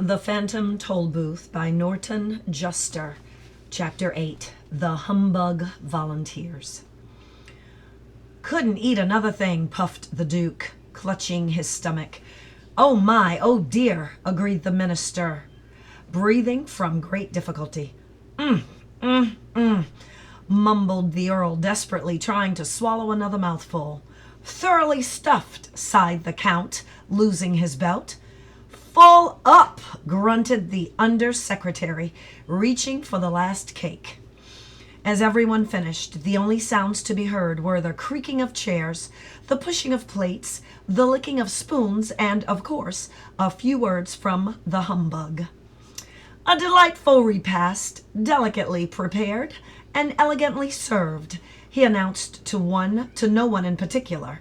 The Phantom Tollbooth by Norton Juster, Chapter 8, The Humbug Volunteers. "Couldn't eat another thing," puffed the Duke, clutching his stomach. "Oh my, oh dear," agreed the minister, breathing from great difficulty. Mumbled the Earl, desperately trying to swallow another mouthful. "Thoroughly stuffed," sighed the Count, losing his belt. "Full up," grunted the under-secretary, reaching for the last cake. As everyone finished, the only sounds to be heard were the creaking of chairs, the pushing of plates, the licking of spoons, and, of course, a few words from the humbug. "A delightful repast, delicately prepared and elegantly served," he announced to no one in particular.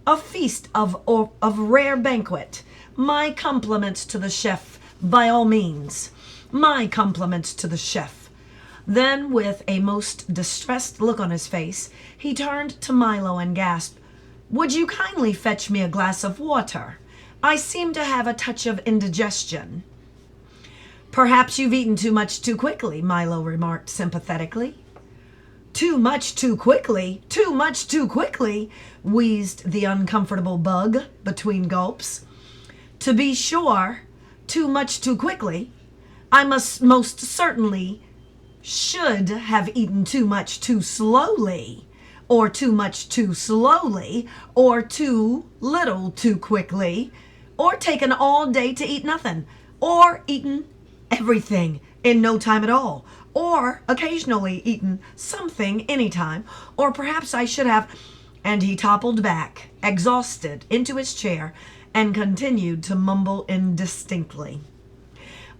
"A feast of rare banquet. My compliments to the chef, by all means. My compliments to the chef." Then, with a most distressed look on his face, he turned to Milo and gasped, "Would you kindly fetch me a glass of water? I seem to have a touch of indigestion." "Perhaps you've eaten too much too quickly," Milo remarked sympathetically. "Too much too quickly, too much too quickly," wheezed the uncomfortable bug between gulps. "To be sure, too much too quickly. I most certainly should have eaten too much too slowly, or too much too slowly, or too little too quickly, or taken all day to eat nothing, or eaten everything in no time at all, or occasionally eaten something anytime, or perhaps I should have—" and he toppled back, exhausted, into his chair, and continued to mumble indistinctly.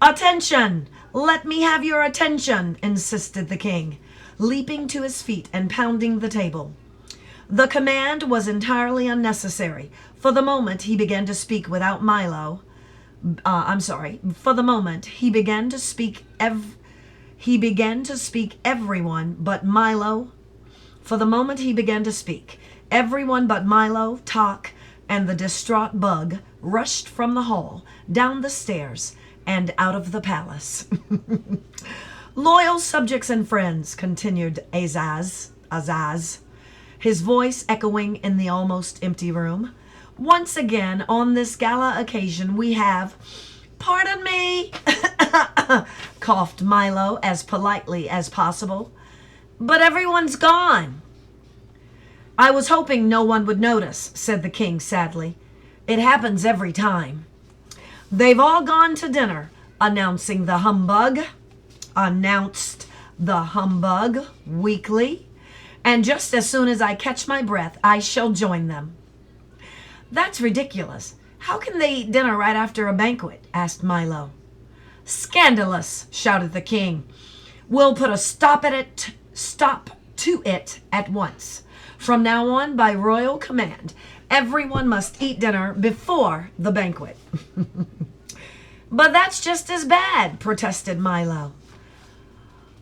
"Attention! Let me have your attention!" insisted the king, leaping to his feet and pounding the table. The command was entirely unnecessary. For the moment he began to speak without Milo. For the moment he began to speak everyone but Milo. For the moment he began to speak. Everyone but Milo, Tock, and the distraught bug rushed from the hall, down the stairs, and out of the palace. "Loyal subjects and friends," continued Azaz, his voice echoing in the almost empty room, "once again on this gala occasion we have—" "Pardon me," coughed Milo as politely as possible, "but everyone's gone." "I was hoping no one would notice," said the king sadly. "It happens every time." "They've all gone to dinner," announced the humbug weakly, "and just as soon as I catch my breath, I shall join them." "That's ridiculous. How can they eat dinner right after a banquet?" asked Milo. "Scandalous," shouted the king. "We'll put a stop to it at once. From now on, by royal command, everyone must eat dinner before the banquet." "But that's just as bad," protested Milo.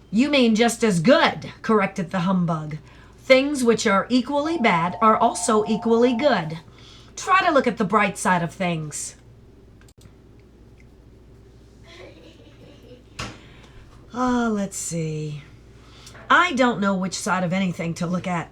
"You mean just as good," corrected the humbug. "Things which are equally bad are also equally good. Try to look at the bright side of things." Let's see. "I don't know which side of anything to look at,"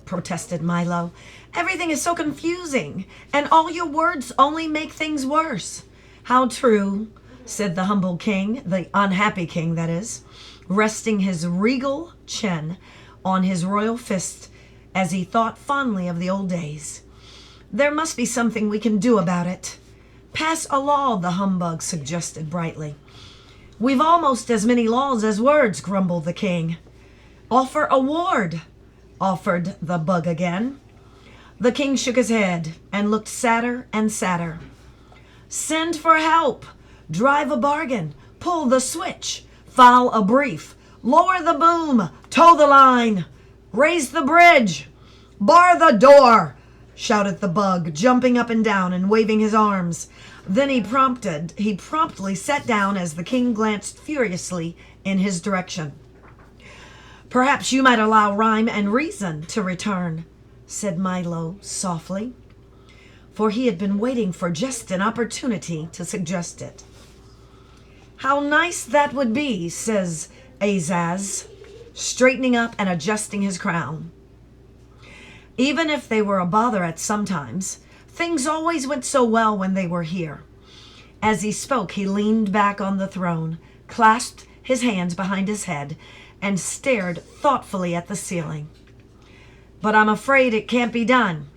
protested Milo. "Everything is so confusing, and all your words only make things worse." "How true," said the humble king, the unhappy king, that is, resting his regal chin on his royal fist as he thought fondly of the old days. "There must be something we can do about it." "Pass a law," the humbug suggested brightly. "We've almost as many laws as words," grumbled the king. "Offer a ward," offered the bug again. The king shook his head and looked sadder and sadder. "Send for help, drive a bargain, pull the switch, file a brief, lower the boom, tow the line, raise the bridge, bar the door," shouted the bug, jumping up and down and waving his arms. Then he promptly sat down as the king glanced furiously in his direction. "Perhaps you might allow rhyme and reason to return," said Milo softly, for he had been waiting for just an opportunity to suggest it. How nice that would be, says Azaz, straightening up and adjusting his crown. Even if they were a bother at some times, things always went so well when they were here. As he spoke, he leaned back on the throne, clasped his hands behind his head, and stared thoughtfully at the ceiling. But I'm afraid it can't be done.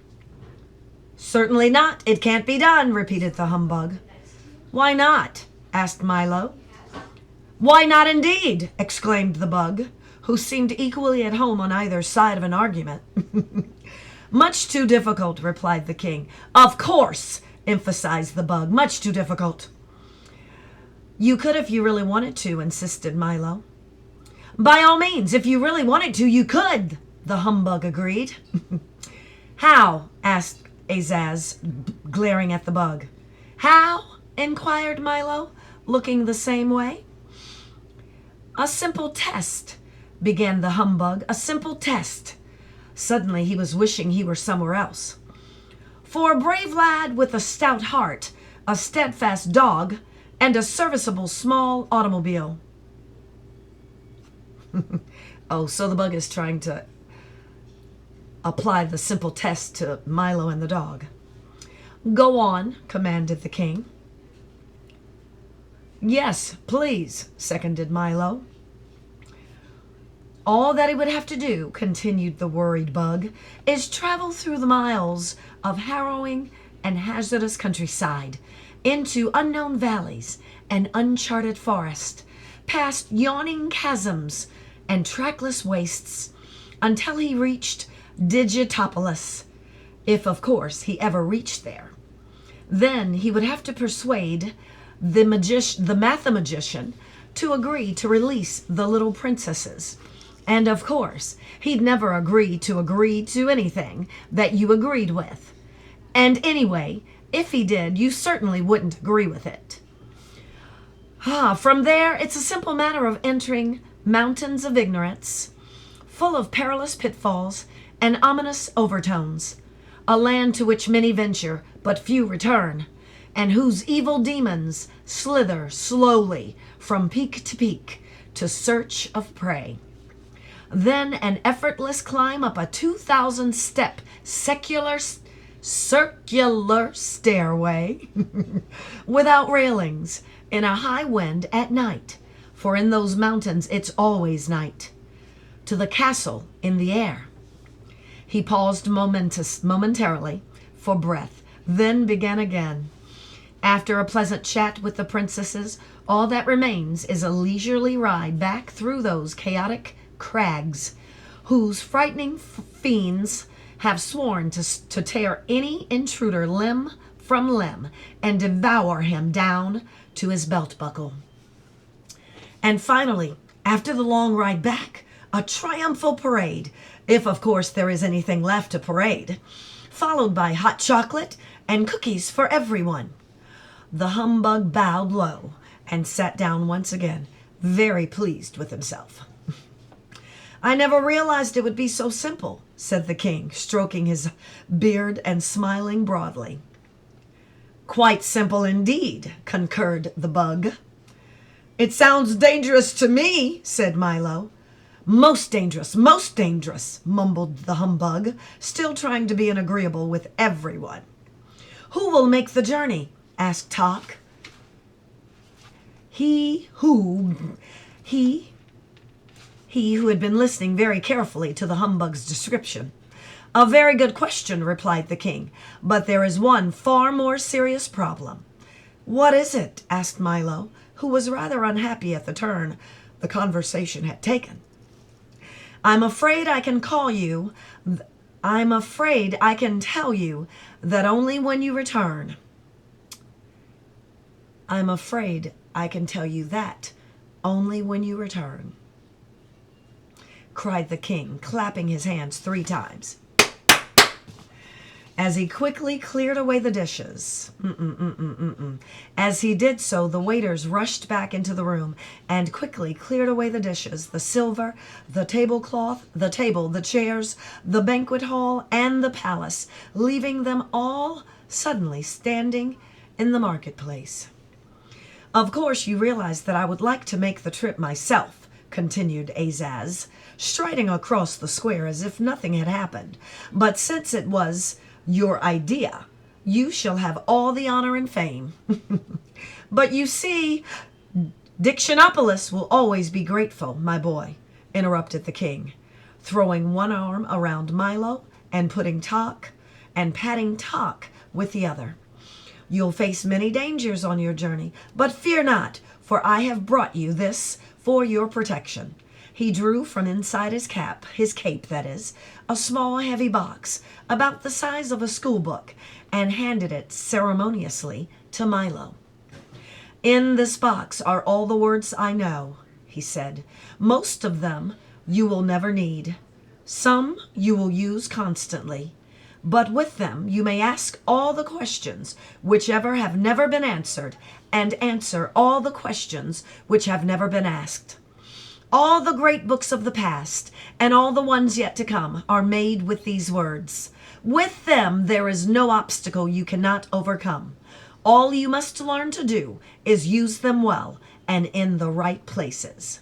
Certainly not, it can't be done, repeated the humbug. Why not? Asked Milo. Why not indeed? Exclaimed the bug, who seemed equally at home on either side of an argument. Much too difficult, replied the king. Of course, emphasized the bug. Much too difficult. You could if you really wanted to, insisted Milo. By all means, if you really wanted to, you could, the humbug agreed. How? Asked Azaz, glaring at the bug. How? Inquired Milo, looking the same way. A simple test, began the humbug. A simple test. Suddenly he was wishing he were somewhere else. For a brave lad with a stout heart, a steadfast dog, and a serviceable small automobile. Oh, so the bug is trying to apply the simple test to Milo and the dog. Go on, commanded the king. Yes, please, seconded Milo. All that he would have to do, continued the worried bug, is travel through the miles of harrowing and hazardous countryside, into unknown valleys and uncharted forest, past yawning chasms and trackless wastes, until he reached Digitopolis, if, of course, he ever reached there. Then he would have to persuade the mathemagician to agree to release the little princesses. And, of course, he'd never agree to anything that you agreed with. And anyway, if he did, you certainly wouldn't agree with it. From there, it's a simple matter of entering mountains of ignorance, full of perilous pitfalls and ominous overtones, a land to which many venture, but few return, and whose evil demons slither slowly from peak to peak to search of prey. Then an effortless climb up a 2,000-step circular stairway without railings in a high wind at night, for in those mountains it's always night, to the castle in the air. He paused momentarily for breath, then began again. After a pleasant chat with the princesses, all that remains is a leisurely ride back through those chaotic crags, whose frightening fiends have sworn to tear any intruder limb from limb and devour him down to his belt buckle. And finally, after the long ride back, a triumphal parade, if of course there is anything left to parade, followed by hot chocolate and cookies for everyone. The humbug bowed low and sat down once again, very pleased with himself. I never realized it would be so simple, said the king, stroking his beard and smiling broadly. Quite simple indeed, concurred the bug. It sounds dangerous to me, said Milo. Most dangerous, mumbled the humbug, still trying to be agreeable with everyone. Who will make the journey? Asked Tock. He who had been listening very carefully to the humbug's description. A very good question, replied the king, but there is one far more serious problem. What is it? Asked Milo, who was rather unhappy at the turn the conversation had taken. I'm afraid I can tell you that only when you return. I'm afraid I can tell you that only when you return, cried the king, clapping his hands 3 times. As he quickly cleared away the dishes. As he did so, the waiters rushed back into the room and quickly cleared away the dishes, the silver, the tablecloth, the table, the chairs, the banquet hall, and the palace, leaving them all suddenly standing in the marketplace. Of course, you realize that I would like to make the trip myself, continued Azaz, striding across the square as if nothing had happened. But since it was your idea, you shall have all the honor and fame. But you see, Dictionopolis will always be grateful, my boy, interrupted the king, throwing one arm around Milo and patting Talk with the other. You'll face many dangers on your journey, but fear not, for I have brought you this for your protection. He drew from inside his cape, that is, a small heavy box about the size of a school book, and handed it ceremoniously to Milo. In this box are all the words I know, he said. Most of them you will never need. Some you will use constantly. But with them you may ask all the questions whichever have never been answered, and answer all the questions which have never been asked. All the great books of the past, and all the ones yet to come, are made with these words. With them there is no obstacle you cannot overcome. All you must learn to do is use them well and in the right places.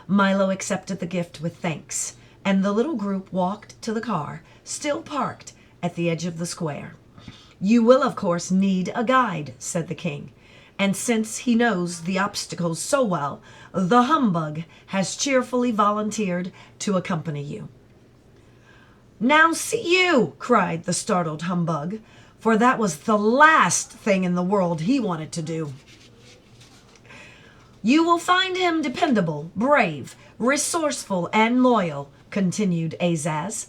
Milo accepted the gift with thanks, and the little group walked to the car, still parked at the edge of the square. You will, of course, need a guide, said the king, and since he knows the obstacles so well, the humbug has cheerfully volunteered to accompany you. Now see you, cried the startled humbug, for that was the last thing in the world he wanted to do. You will find him dependable, brave, resourceful, and loyal, continued Azaz,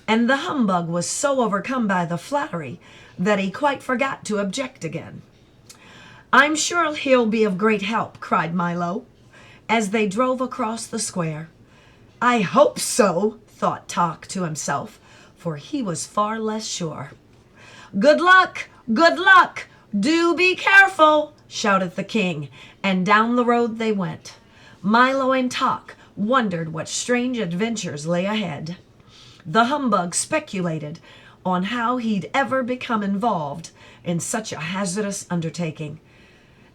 and the humbug was so overcome by the flattery that he quite forgot to object again. I'm sure he'll be of great help, cried Milo, as they drove across the square. I hope so, thought Talk to himself, for he was far less sure. Good luck! Good luck! Do be careful! Shouted the king, and down the road they went. Milo and Talk wondered what strange adventures lay ahead. The humbug speculated on how he'd ever become involved in such a hazardous undertaking.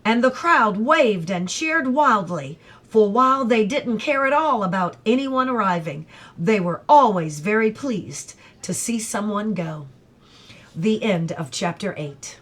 And the crowd waved and cheered wildly, for while they didn't care at all about anyone arriving, they were always very pleased to see someone go. The end of chapter 8.